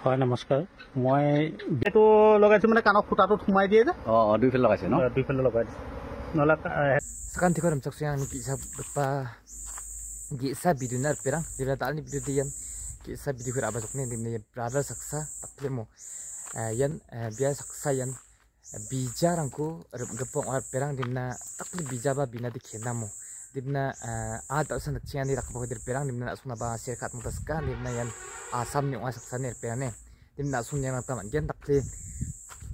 হয় নমস্কাৰ মই এইটো লগাইছো মানে কাণৰ ফুটাটোত সোমাই দিয়ে যে দুইফালে লগাইছে ন দুইফালে লগাই দিছে নহ'লে sekarang tiga orang saksi yang kisah bepa kisah bidunar perang di belakang ini bidu dian kisah bidu keraba sakni di mana berada saksa tapi mo yan biasa saksa yan bijarangku gepong orang perang di mana takli bijaba bina di kenamo di mana ada usaha cian di rakbok di perang di mana asuna bahasa serkat mutaskan di mana yan asam ni orang saksa ni perang ni di mana asun yang taman yan takli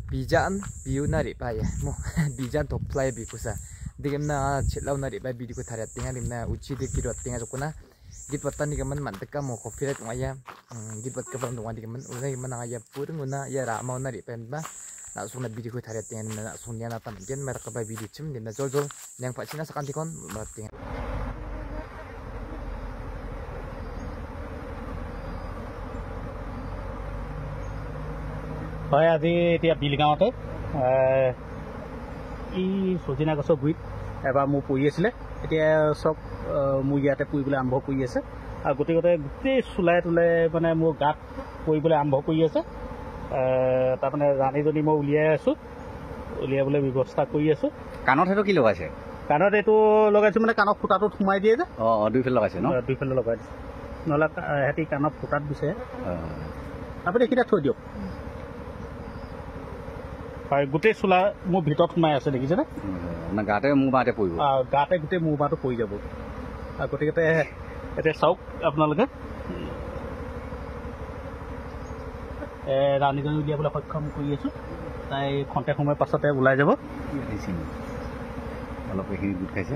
bijaan biunari pa ya mo bijan toplay bikusa digimna chitlaw na riba video ko thariat tinga dimna uchi de kirot tinga jokuna git watan ni gaman man taka mo copyright ngaya git wat kabam dong digaman ulai man ngaya purung una ya ra mau na riba ba na suna video ko thariat tinga na sunya na tam gen mer ka ba video chim dimna jol jol yang pak cina sakan tikon mat tinga হয় আজি এতিয়া বিলগাঁৱতে এই সজিনা গছৰ গুৰিত এবাৰ মোৰ পৰি আছিলে এতিয়া চব মোৰ ইয়াতে পৰিবলৈ আৰম্ভ কৰি আছে আৰু গোটেই চুলাই তোলাই মানে মোৰ গাত পৰিবলৈ আৰম্ভ কৰি আছে তাৰমানে ৰাণীজনী মই উলিয়াই আছোঁ উলিয়াবলৈ ব্যৱস্থা কৰি আছোঁ কাণত সেইটো কি লগাইছে কাণত এইটো লগাইছোঁ মানে কাণৰ ফুটাটোত সোমাই দিয়ে যে দুইফালে লগাইছে ন দুইফালে লগাই দিছে নহ'লে সিহঁতি কাণত ফুটাত দিছে আপুনি এইকেইটা থৈ দিয়ক হয় গোটেই চোলা মোৰ ভিতৰত সোমাই আছে দেখিছেনে গাতে মোৰ বাঁতে পৰিব গাতে গোটেই মোৰ বাঁটো পৰি যাব আৰু গতিকে এতিয়া চাওক আপোনালোকে ৰাণীজনী উলিয়াবলৈ সক্ষম কৰি আছোঁ তাই খন্তেক সময়ৰ পাছতে ওলাই যাব অলপ এইখিনি গোট খাইছে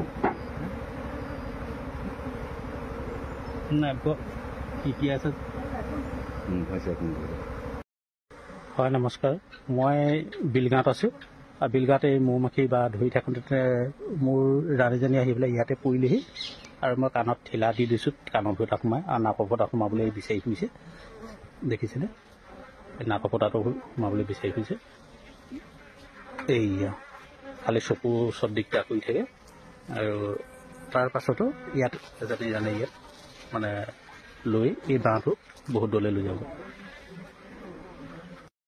নাই কি আছে হয় নমস্কাৰ মই বিলগাঁৱত আছোঁ আৰু বিলগাঁৱত এই মৌ মাখি বা ধৰি থাকোঁতে মোৰ ৰাণীজনী আহি পেলাই ইয়াতে পৰিলেহি আৰু মই কাণত ঠিলা দি দিছোঁ কাণৰ ফুটা সোমাই আৰু নাকৰ ফুটা সোমাবলৈ বিচাৰি ফুৰিছে দেখিছেনে এই নাকৰ ফুটাটো সোমাবলৈ বিচাৰি ফুৰিছে এইয়া খালি চকুৰ ওচৰত দিগদাৰ কৰি থাকে আৰু তাৰ পাছতো ইয়াত এজনী ইয়াত মানে লৈ এই বাঁহটো বহুত দূৰলৈ লৈ যাব